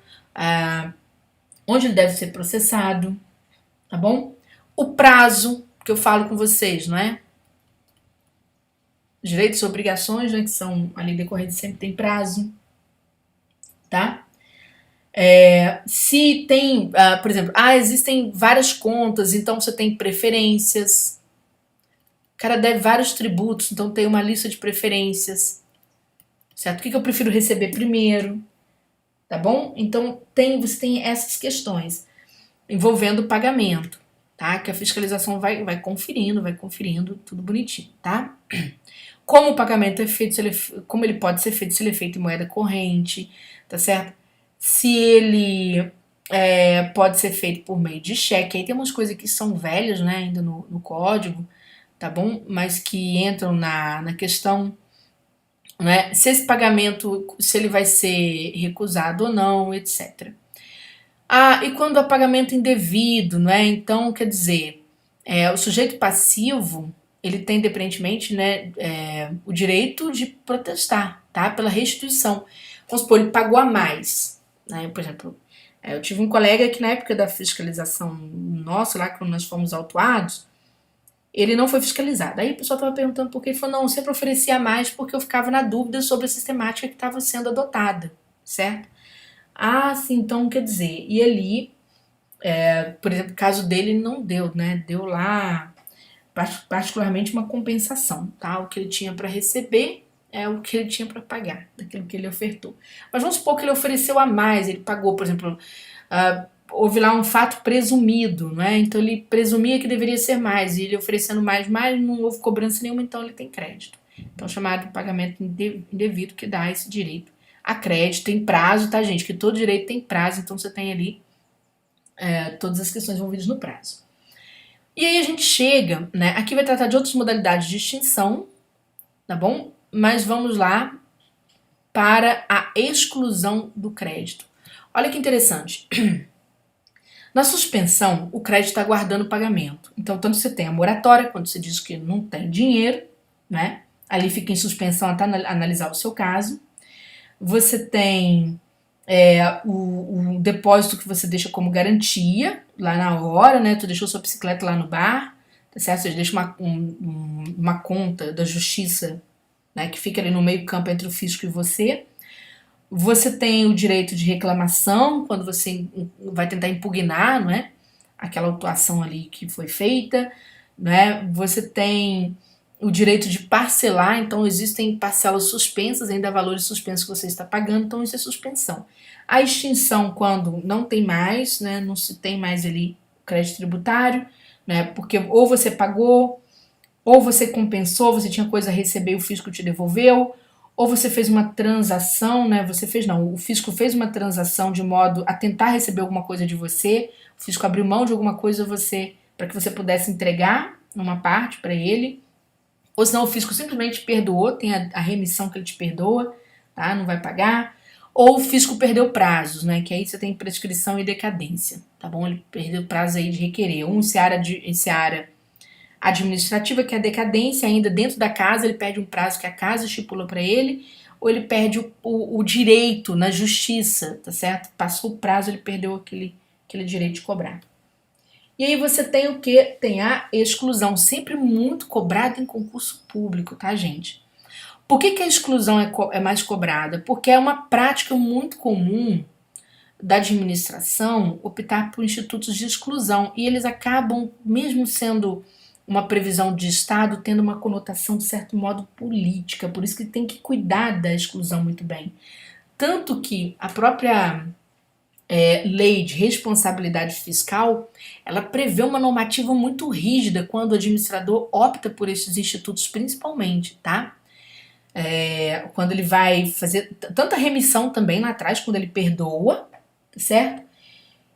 Onde ele deve ser processado, tá bom? O prazo que eu falo com vocês, não é? Direitos e obrigações, né, que são ali decorrentes, sempre tem prazo, tá? Se tem, por exemplo, existem várias contas, então você tem preferências. O cara deve vários tributos, então tem uma lista de preferências, certo? O que eu prefiro receber primeiro, tá bom? Então você tem essas questões envolvendo o pagamento, tá? Que a fiscalização vai conferindo, tudo bonitinho, tá? Como o pagamento é feito, como ele pode ser feito, se ele é feito em moeda corrente, tá certo? Se ele pode ser feito por meio de cheque. Aí tem umas coisas que são velhas, né, ainda no código, tá bom? Mas que entram na questão, né? Se esse pagamento, se ele vai ser recusado ou não, etc. E quando há pagamento indevido, né? Então, quer dizer, o sujeito passivo, ele tem, independentemente, né, o direito de protestar, tá? Pela restituição. Vamos supor, ele pagou a mais, né? Por exemplo, eu tive um colega que na época da fiscalização nossa, lá quando nós fomos autuados, ele não foi fiscalizado. Aí o pessoal estava perguntando por que, ele falou, não, eu sempre oferecia mais porque eu ficava na dúvida sobre a sistemática que estava sendo adotada, certo? Sim, então quer dizer, e ali, por exemplo, o caso dele não deu, né? Deu lá particularmente uma compensação, tá? O que ele tinha para receber é o que ele tinha para pagar, daquilo que ele ofertou. Mas vamos supor que ele ofereceu a mais, ele pagou, por exemplo, houve lá um fato presumido, né? Então ele presumia que deveria ser mais, e ele oferecendo mais, não houve cobrança nenhuma, então ele tem crédito. Então chamado de pagamento indevido, que dá esse direito a crédito, tem prazo, tá, gente? Que todo direito tem prazo, então você tem ali todas as questões envolvidas no prazo. E aí a gente chega, né? Aqui vai tratar de outras modalidades de extinção, tá bom? Mas vamos lá para a exclusão do crédito. Olha que interessante. Na suspensão, o crédito está aguardando o pagamento. Então, tanto você tem a moratória, quando você diz que não tem dinheiro, né? Ali fica em suspensão até analisar o seu caso. Você tem o depósito que você deixa como garantia lá na hora, né? Tu deixou sua bicicleta lá no bar, tá certo? Você deixa uma conta da justiça, né? Que fica ali no meio campo entre o fisco e você. Você tem o direito de reclamação quando você vai tentar impugnar, não é? Aquela autuação ali que foi feita, né? Você tem o direito de parcelar, então existem parcelas suspensas, ainda valores suspensos que você está pagando, então isso é suspensão. A extinção, quando não tem mais, né? Não se tem mais ali crédito tributário, né? Porque ou você pagou, ou você compensou, você tinha coisa a receber e o fisco te devolveu, ou você fez uma transação, né? O fisco fez uma transação de modo a tentar receber alguma coisa de você, o fisco abriu mão de alguma coisa para que você pudesse entregar uma parte para ele, ou senão o fisco simplesmente perdoou, tem a remissão que ele te perdoa, tá? Não vai pagar. Ou o fisco perdeu prazos, né? Que aí você tem prescrição e decadência, tá bom? Ele perdeu prazo aí de requerer. Em seara administrativa, que é a decadência, ainda dentro da casa, ele perde um prazo que a casa estipula para ele, ou ele perde o direito na justiça, tá certo? Passou o prazo, ele perdeu aquele direito de cobrar. E aí você tem o que? Tem a exclusão, sempre muito cobrada em concurso público, tá, gente? Por que a exclusão é mais cobrada? Porque é uma prática muito comum da administração optar por institutos de exclusão, e eles acabam, mesmo sendo uma previsão de Estado, tendo uma conotação, de certo modo, política. Por isso que tem que cuidar da exclusão muito bem. Tanto que a própria lei de responsabilidade fiscal, ela prevê uma normativa muito rígida quando o administrador opta por esses institutos principalmente, tá? Quando ele vai fazer tanta remissão também lá atrás, quando ele perdoa, certo?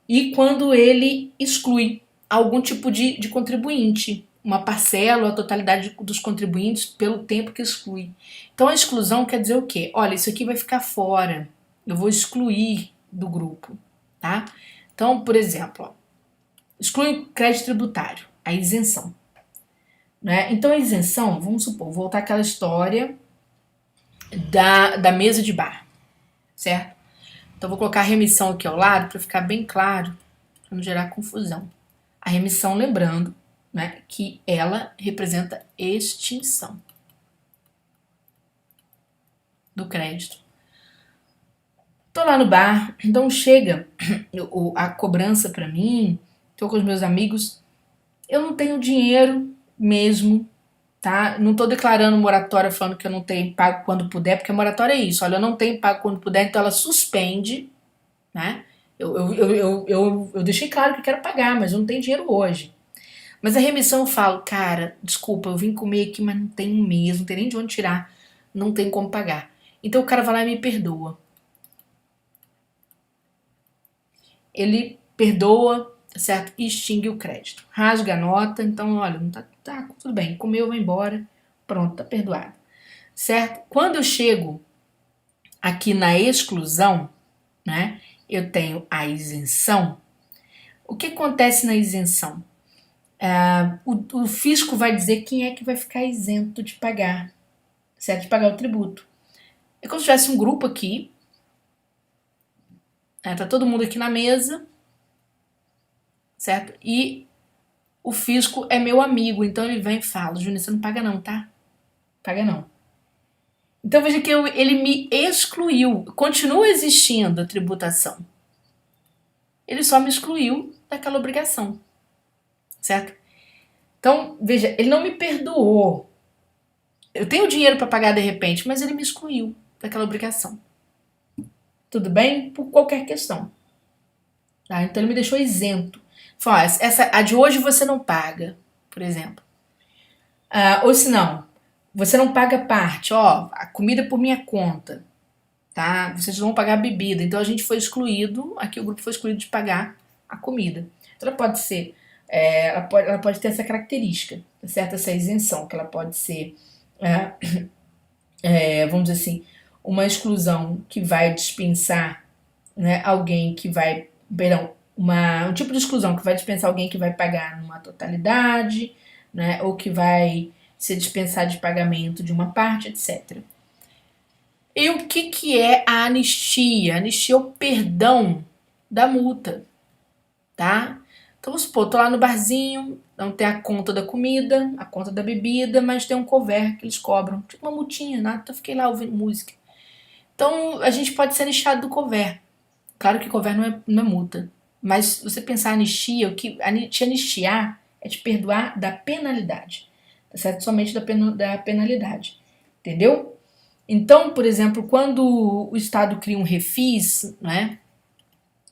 E quando ele exclui algum tipo de contribuinte, uma parcela ou a totalidade dos contribuintes pelo tempo que exclui. Então a exclusão quer dizer o quê? Olha, isso aqui vai ficar fora, eu vou excluir do grupo, tá? Então, por exemplo, ó, exclui crédito tributário, a isenção. Né? Então a isenção, vamos supor, voltar àquela história da mesa de bar, certo? Então vou colocar a remissão aqui ao lado para ficar bem claro, para não gerar confusão. A remissão, lembrando, né, que ela representa extinção do crédito. Tô lá no bar, então chega a cobrança para mim, tô com os meus amigos, eu não tenho dinheiro mesmo, tá? Não tô declarando moratória falando que eu não tenho pago quando puder, porque a moratória é isso, olha, eu não tenho pago quando puder, então ela suspende, né? Eu deixei claro que quero pagar, mas eu não tenho dinheiro hoje. Mas a remissão eu falo, cara, desculpa, eu vim comer aqui, mas não tenho mesmo, não tem nem de onde tirar, não tem como pagar. Então o cara vai lá e me perdoa. Ele perdoa, certo? E extingue o crédito. Rasga a nota, então, olha, não tá tudo bem, comeu, vai embora, pronto, tá perdoado. Certo? Quando eu chego aqui na exclusão, né, eu tenho a isenção. O que acontece na isenção? O fisco vai dizer quem é que vai ficar isento de pagar, certo? De pagar o tributo. É como se tivesse um grupo aqui, tá todo mundo aqui na mesa, certo? E o fisco é meu amigo, então ele vem e fala, Júnior, você não paga não, tá? Paga não. Então veja que ele me excluiu, continua existindo a tributação. Ele só me excluiu daquela obrigação, certo? Então, veja, ele não me perdoou. Eu tenho dinheiro para pagar de repente, mas ele me excluiu daquela obrigação. Tudo bem? Por qualquer questão. Tá? Então ele me deixou isento. Falou, a de hoje você não paga, por exemplo. Ou se não, você não paga parte, ó, a comida é por minha conta, tá? Vocês vão pagar a bebida. Então a gente foi excluído, aqui o grupo foi excluído de pagar a comida. Então ela pode ser, ela pode ter essa característica, tá certo? Essa isenção, que ela pode ser, vamos dizer assim, uma exclusão que vai dispensar, né, alguém que vai, perdão, um tipo de exclusão que vai dispensar alguém que vai pagar numa totalidade, né, ou que vai ser dispensado de pagamento de uma parte, etc. E o que é a anistia? A anistia é o perdão da multa, tá? Então vamos supor, tô lá no barzinho, não tem a conta da comida, a conta da bebida, mas tem um couvert que eles cobram, tipo uma multinha, né? Então eu fiquei lá ouvindo música. Então a gente pode ser anistiado do couvert. Claro que couvert não é multa, mas se você pensar anistia, o que te anistiar é te perdoar da penalidade, tá certo? Somente da penalidade, entendeu? Então, por exemplo, quando o Estado cria um refis, né,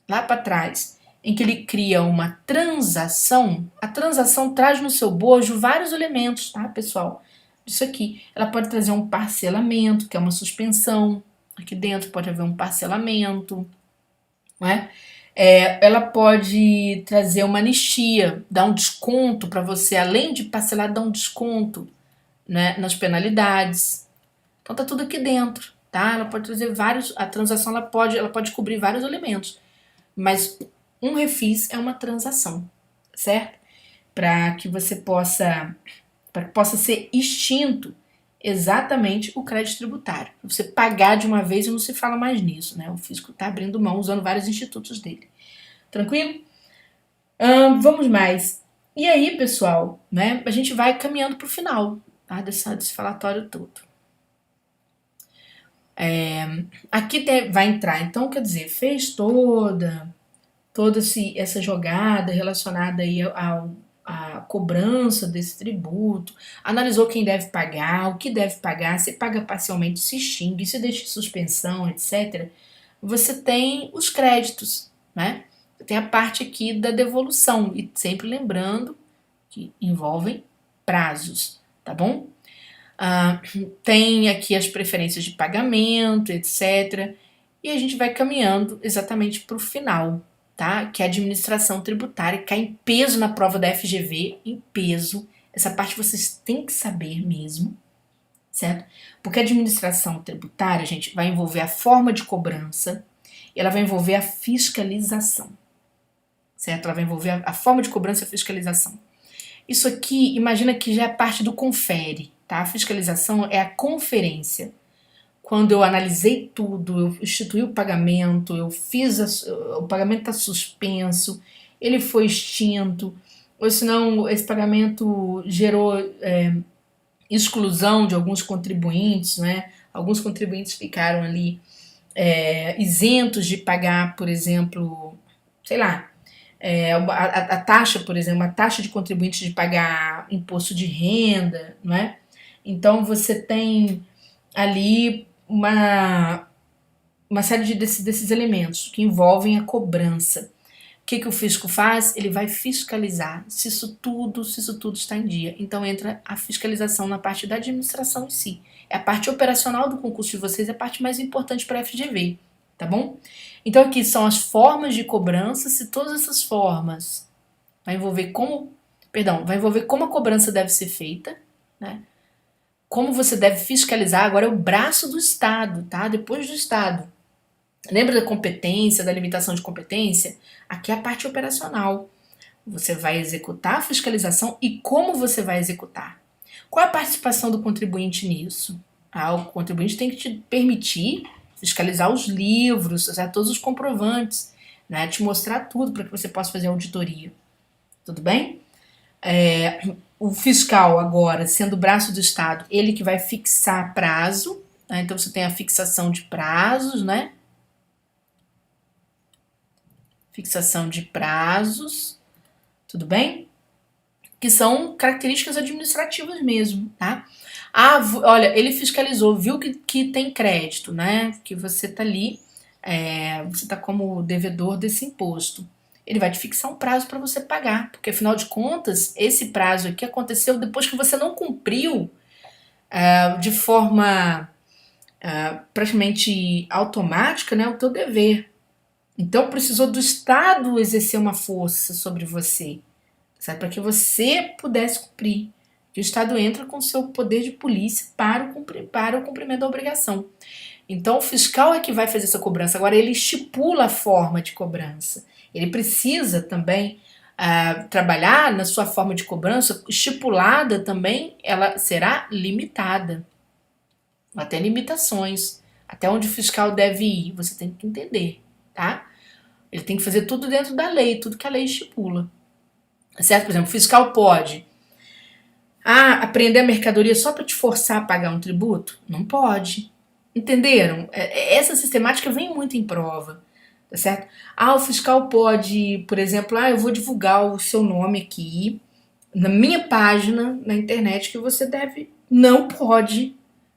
lá para trás, em que ele cria uma transação, a transação traz no seu bojo vários elementos, tá, pessoal? Isso aqui, ela pode trazer um parcelamento, que é uma suspensão, aqui dentro pode haver um parcelamento, não é? Ela pode trazer uma anistia, dar um desconto para você, além de parcelar, dar um desconto, né, nas penalidades. Então tá tudo aqui dentro, tá? Ela pode trazer vários, a transação ela pode cobrir vários elementos, mas um refis é uma transação, certo? Para que possa ser extinto exatamente o crédito tributário. Você pagar de uma vez e não se fala mais nisso, né? O fisco está abrindo mão usando vários institutos dele. Tranquilo? Vamos mais. E aí, pessoal, né? A gente vai caminhando para o final, tá? Desse falatório todo. Aqui vai entrar, então, quer dizer, fez toda essa jogada relacionada aí à cobrança desse tributo, analisou quem deve pagar, o que deve pagar, se paga parcialmente, se extingue, se deixa em suspensão, etc. Você tem os créditos, né? Tem a parte aqui da devolução, e sempre lembrando que envolvem prazos, tá bom? Tem aqui as preferências de pagamento, etc. E a gente vai caminhando exatamente para o final, tá? Que é a administração tributária, cai em peso na prova da FGV, em peso. Essa parte vocês têm que saber mesmo, certo? Porque a administração tributária, gente, vai envolver a forma de cobrança e ela vai envolver a fiscalização, certo? Ela vai envolver a forma de cobrança e a fiscalização. Isso aqui, imagina que já é parte do confere, tá? A fiscalização é a conferência. Quando eu analisei tudo, eu instituí o pagamento, eu fiz o pagamento está suspenso, ele foi extinto, ou senão esse pagamento gerou exclusão de alguns contribuintes, né? Alguns contribuintes ficaram ali isentos de pagar, por exemplo, sei lá, a taxa, por exemplo, a taxa de contribuinte de pagar imposto de renda, não é? Então você tem ali uma série desses elementos que envolvem a cobrança. O que o fisco faz? Ele vai fiscalizar se isso tudo está em dia. Então entra a fiscalização na parte da administração em si. É a parte operacional do concurso de vocês, é a parte mais importante para a FGV, tá bom? Então aqui são as formas de cobrança, se todas essas formas vai envolver como a cobrança deve ser feita, né? Como você deve fiscalizar, agora é o braço do Estado, tá? Depois do Estado. Lembra da competência, da limitação de competência? Aqui é a parte operacional. Você vai executar a fiscalização e como você vai executar. Qual é a participação do contribuinte nisso? O contribuinte tem que te permitir fiscalizar os livros, todos os comprovantes, né? Te mostrar tudo para que você possa fazer a auditoria. Tudo bem? O fiscal agora, sendo o braço do Estado, ele que vai fixar prazo, né? Então você tem a fixação de prazos, né? Fixação de prazos, tudo bem? Que são características administrativas mesmo, tá? Olha, ele fiscalizou, viu que tem crédito, né? Que você tá ali, você tá como devedor desse imposto. Ele vai te fixar um prazo para você pagar, porque afinal de contas, esse prazo aqui aconteceu depois que você não cumpriu de forma praticamente automática, né, o teu dever. Então precisou do Estado exercer uma força sobre você, certo? Para que você pudesse cumprir. Que o Estado entra com seu poder de polícia para o cumprimento da obrigação. Então o fiscal é que vai fazer essa cobrança. Agora ele estipula a forma de cobrança. Ele precisa também trabalhar na sua forma de cobrança estipulada também, ela será limitada. Até limitações. Até onde o fiscal deve ir, você tem que entender, tá? Ele tem que fazer tudo dentro da lei, tudo que a lei estipula. Certo? Por exemplo, o fiscal pode apreender a mercadoria só para te forçar a pagar um tributo? Não pode. Entenderam? Essa sistemática vem muito em prova. Tá certo? O fiscal pode, por exemplo, eu vou divulgar o seu nome aqui na minha página na internet que você deve. Não pode,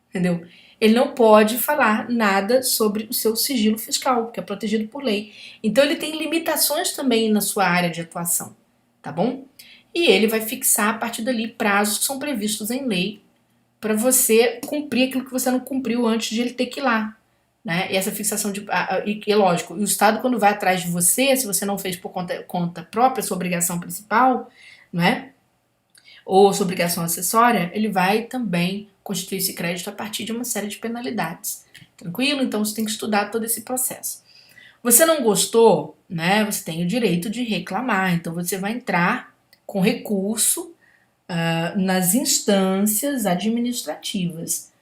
entendeu? Ele não pode falar nada sobre o seu sigilo fiscal, que é protegido por lei. Então ele tem limitações também na sua área de atuação, tá bom? E ele vai fixar a partir dali prazos que são previstos em lei para você cumprir aquilo que você não cumpriu antes de ele ter que ir lá. Né? E essa fixação é lógico, o Estado quando vai atrás de você, se você não fez por conta própria, sua obrigação principal, não é? Ou sua obrigação acessória, ele vai também constituir esse crédito a partir de uma série de penalidades. Tranquilo? Então você tem que estudar todo esse processo. Você não gostou, né? Você tem o direito de reclamar, então você vai entrar com recurso nas instâncias administrativas.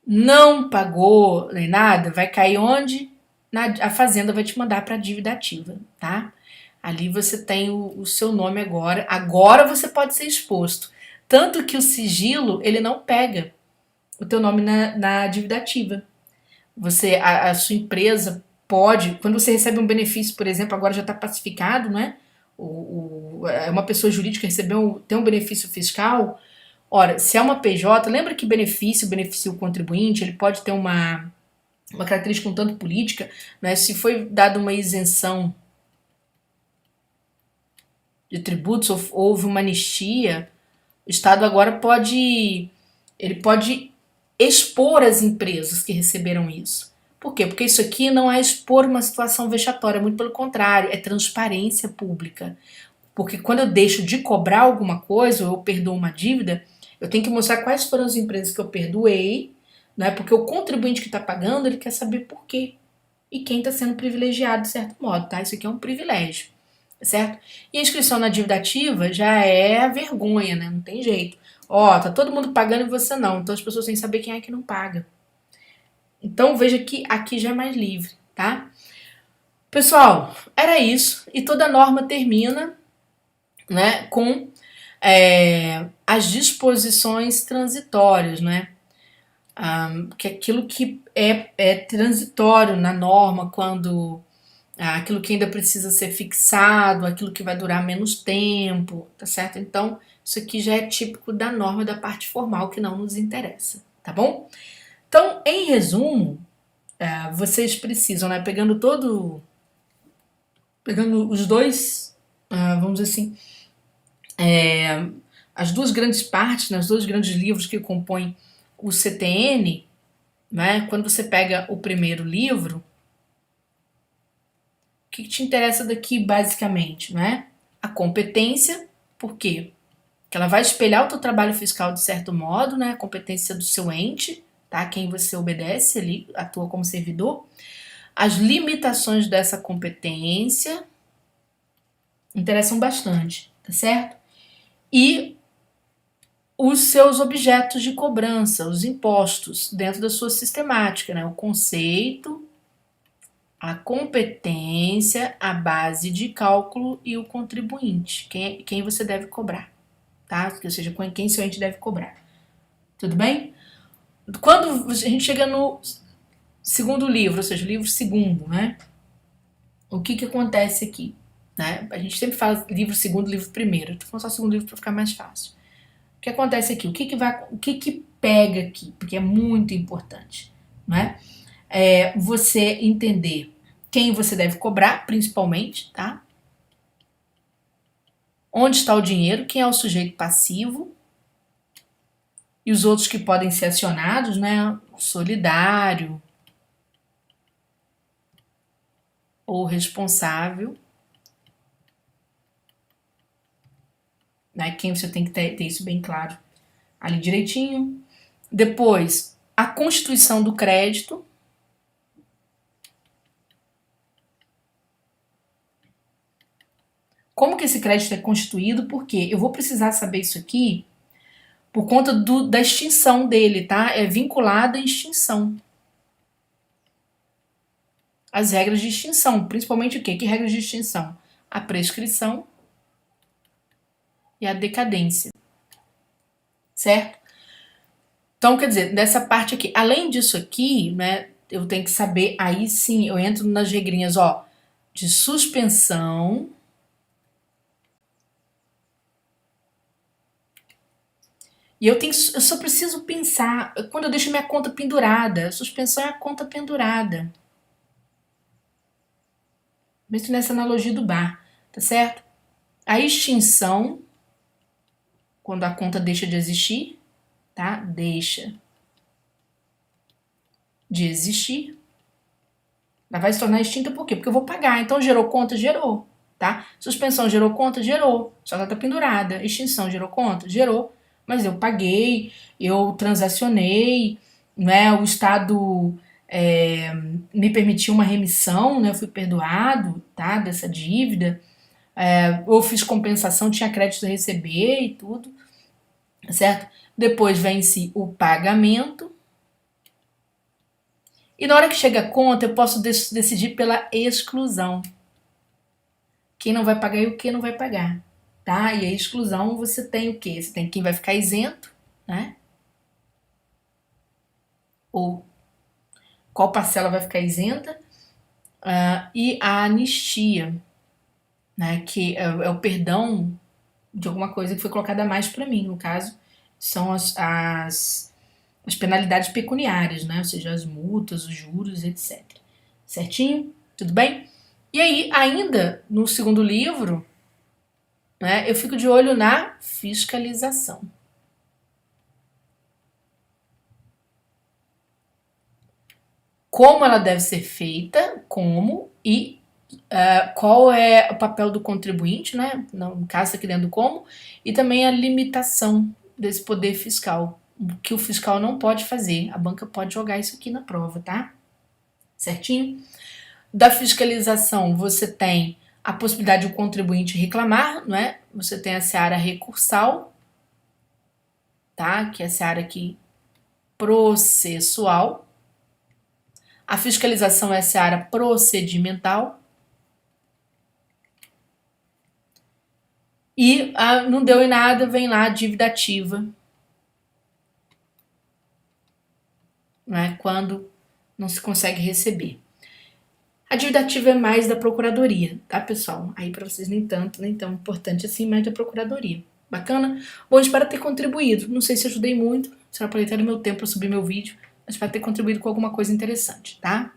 Não pagou nem nada, vai cair onde? A Fazenda vai te mandar para a dívida ativa, tá? Ali você tem o seu nome agora. Agora você pode ser exposto. Tanto que o sigilo, ele não pega o teu nome na dívida ativa. A sua empresa pode, quando você recebe um benefício, por exemplo, agora já está pacificado, né? Uma pessoa jurídica tem um benefício fiscal. Ora, se é uma PJ, lembra que beneficia o contribuinte, ele pode ter uma característica um tanto política, né? Se foi dada uma isenção de tributos, houve uma anistia, o Estado agora pode expor as empresas que receberam isso. Por quê? Porque isso aqui não é expor uma situação vexatória, muito pelo contrário, é transparência pública. Porque quando eu deixo de cobrar alguma coisa, ou eu perdoo uma dívida, eu tenho que mostrar quais foram as empresas que eu perdoei, né? Porque o contribuinte que está pagando, ele quer saber por quê. E quem está sendo privilegiado de certo modo, tá? Isso aqui é um privilégio, certo? E a inscrição na dívida ativa já é a vergonha, né? Não tem jeito. Ó, tá todo mundo pagando e você não. Então as pessoas têm que saber quem é que não paga. Então veja que aqui já é mais livre, tá? Pessoal, era isso. E toda norma termina, né, com as disposições transitórias, né? Que é aquilo que é transitório na norma, quando aquilo que ainda precisa ser fixado, aquilo que vai durar menos tempo, tá certo? Então, isso aqui já é típico da norma da parte formal, que não nos interessa, tá bom? Então, em resumo, vocês precisam, né, pegando os dois, vamos dizer assim, as duas grandes partes, né, os dois grandes livros que compõem o CTN, né, quando você pega o primeiro livro, o que te interessa daqui basicamente, né? A competência, por quê? Porque ela vai espelhar o teu trabalho fiscal de certo modo, né? A competência do seu ente, tá? Quem você obedece ali, atua como servidor. As limitações dessa competência interessam bastante, tá certo? E os seus objetos de cobrança, os impostos, dentro da sua sistemática, né? O conceito, a competência, a base de cálculo e o contribuinte, quem você deve cobrar, tá? Ou seja, quem seu ente deve cobrar. Tudo bem? Quando a gente chega no segundo livro, ou seja, o livro segundo, né? O que acontece aqui? Né? A gente sempre fala livro segundo, livro primeiro. Eu tô falando só segundo livro para ficar mais fácil. O que acontece aqui? O que pega aqui? Porque é muito importante, né? Você entender quem você deve cobrar, principalmente, tá? Onde está o dinheiro, quem é o sujeito passivo e os outros que podem ser acionados, né? O solidário ou responsável, né? Quem você tem que ter isso bem claro ali direitinho. Depois, a constituição do crédito. Como que esse crédito é constituído? Porque eu vou precisar saber isso aqui por conta da extinção dele, tá? É vinculado à extinção. As regras de extinção, principalmente o quê? Que regras de extinção? A prescrição e a decadência, certo? Então, quer dizer, dessa parte aqui, além disso aqui, né, eu tenho que saber, aí sim, eu entro nas regrinhas, ó, de suspensão, e eu só preciso pensar, quando eu deixo minha conta pendurada, suspensão é a conta pendurada. Mesmo nessa analogia do bar, tá certo? A extinção, quando a conta deixa de existir, tá? Deixa de existir. Ela vai se tornar extinta por quê? Porque eu vou pagar. Então gerou conta? Gerou, tá? Suspensão gerou conta? Gerou. Só que ela tá pendurada. Extinção gerou conta? Gerou. Mas eu paguei, eu transacionei, né? O Estado me permitiu uma remissão, né? Eu fui perdoado, tá? Dessa dívida. Ou fiz compensação, tinha crédito a receber e tudo, certo? Depois vence o pagamento. E na hora que chega a conta, eu posso decidir pela exclusão. Quem não vai pagar e o que não vai pagar, tá? E a exclusão você tem o quê? Você tem quem vai ficar isento, né? Ou qual parcela vai ficar isenta, e a anistia, né? Que é o perdão de alguma coisa que foi colocada a mais para mim, no caso, são as penalidades pecuniárias, né? Ou seja, as multas, os juros, etc. Certinho? Tudo bem? E aí, ainda no segundo livro, né? Eu fico de olho na fiscalização. Como ela deve ser feita, como e qual é o papel do contribuinte, né? No caso, aqui dentro do como, e também a limitação desse poder fiscal, o que o fiscal não pode fazer. A banca pode jogar isso aqui na prova, tá? Certinho? Da fiscalização, você tem a possibilidade do contribuinte reclamar, não é? Você tem a seara recursal, tá? Que é a seara aqui processual. A fiscalização é a seara procedimental. E não deu em nada, vem lá a dívida ativa, né? Quando não se consegue receber. A dívida ativa é mais da procuradoria, tá, pessoal? Aí para vocês nem tão importante assim, mais da procuradoria. Bacana? Bom, espero ter contribuído. Não sei se ajudei muito, se eu aproveitei do meu tempo para subir meu vídeo, mas espero ter contribuído com alguma coisa interessante, tá?